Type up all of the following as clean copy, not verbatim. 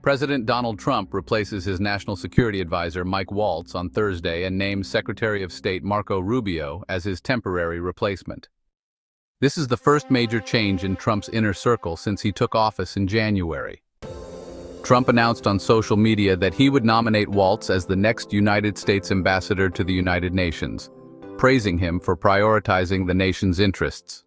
President Donald Trump replaces his national security advisor Mike Waltz on Thursday and names Secretary of State Marco Rubio as his temporary replacement. This is the first major change in Trump's inner circle since he took office in January. Trump announced on social media that he would nominate Waltz as the next United States ambassador to the United Nations, praising him for prioritizing the nation's interests.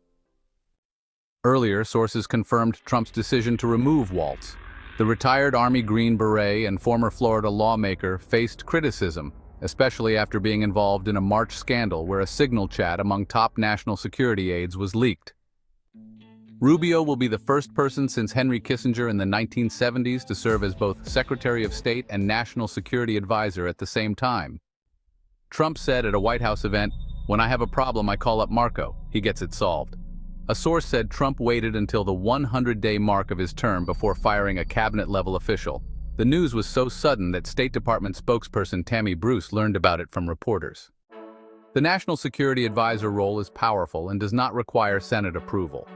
Earlier, sources confirmed Trump's decision to remove Waltz. The retired Army Green Beret and former Florida lawmaker faced criticism, especially after being involved in a March scandal where a signal chat among top national security aides was leaked. Rubio will be the first person since Henry Kissinger in the 1970s to serve as both Secretary of State and National Security Advisor at the same time. Trump said at a White House event, "When I have a problem, I call up Marco. He gets it solved." A source said Trump waited until the 100-day mark of his term before firing a cabinet-level official. The news was so sudden that State Department spokesperson Tammy Bruce learned about it from reporters. The National Security Advisor role is powerful and does not require Senate approval.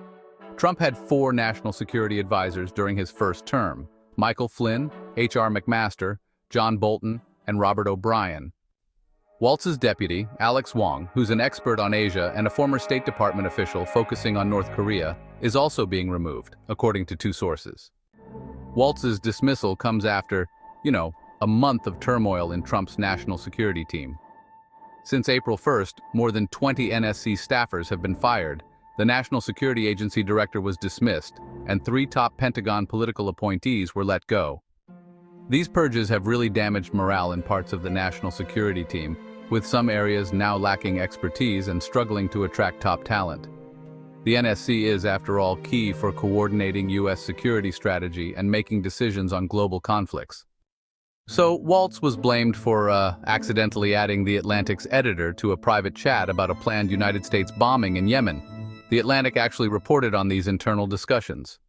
Trump had 4 national security advisors during his first term: Michael Flynn, H.R. McMaster, John Bolton, and Robert O'Brien. Waltz's deputy, Alex Wong, who's an expert on Asia and a former State Department official focusing on North Korea, is also being removed, according to 2 sources. Waltz's dismissal comes after, a month of turmoil in Trump's national security team. Since April 1st, more than 20 NSC staffers have been fired, the National Security Agency director was dismissed, and 3 top Pentagon political appointees were let go. These purges have really damaged morale in parts of the national security team, with some areas now lacking expertise and struggling to attract top talent. The NSC is, after all, key for coordinating U.S. security strategy and making decisions on global conflicts. So, Waltz was blamed for accidentally adding The Atlantic's editor to a private chat about a planned United States bombing in Yemen. The Atlantic actually reported on these internal discussions.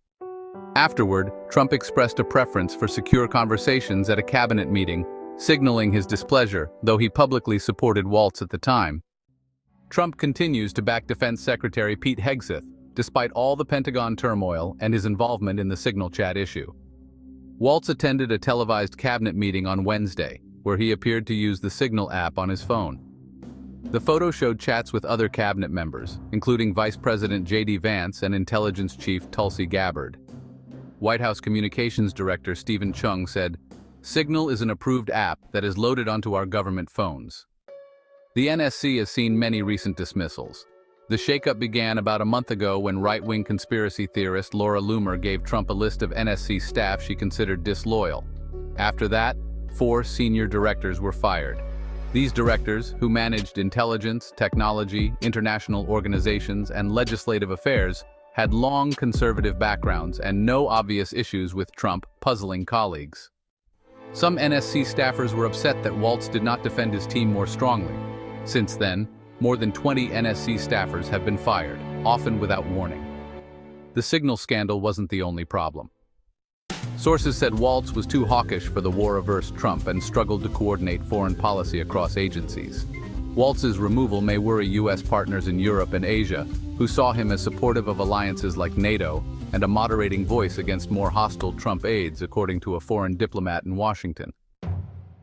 Afterward, Trump expressed a preference for secure conversations at a cabinet meeting, signaling his displeasure, though he publicly supported Waltz at the time. Trump continues to back Defense Secretary Pete Hegseth, despite all the Pentagon turmoil and his involvement in the signal chat issue. Waltz attended a televised cabinet meeting on Wednesday, where he appeared to use the Signal app on his phone. The photo showed chats with other cabinet members, including Vice President J.D. Vance and Intelligence Chief Tulsi Gabbard. White House Communications Director Stephen Chung said, "Signal is an approved app that is loaded onto our government phones." The NSC has seen many recent dismissals. The shakeup began about a month ago when right-wing conspiracy theorist Laura Loomer gave Trump a list of NSC staff she considered disloyal. After that, 4 senior directors were fired. These directors, who managed intelligence, technology, international organizations, and legislative affairs, had long conservative backgrounds and no obvious issues with Trump, puzzling colleagues. Some NSC staffers were upset that Waltz did not defend his team more strongly. Since then, more than 20 NSC staffers have been fired, often without warning. The signal scandal wasn't the only problem. Sources said Waltz was too hawkish for the war-averse Trump and struggled to coordinate foreign policy across agencies. Waltz's removal may worry U.S. partners in Europe and Asia, who saw him as supportive of alliances like NATO and a moderating voice against more hostile Trump aides, according to a foreign diplomat in Washington.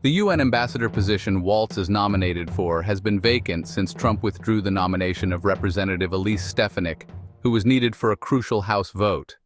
The UN ambassador position Waltz is nominated for has been vacant since Trump withdrew the nomination of Representative Elise Stefanik, who was needed for a crucial House vote.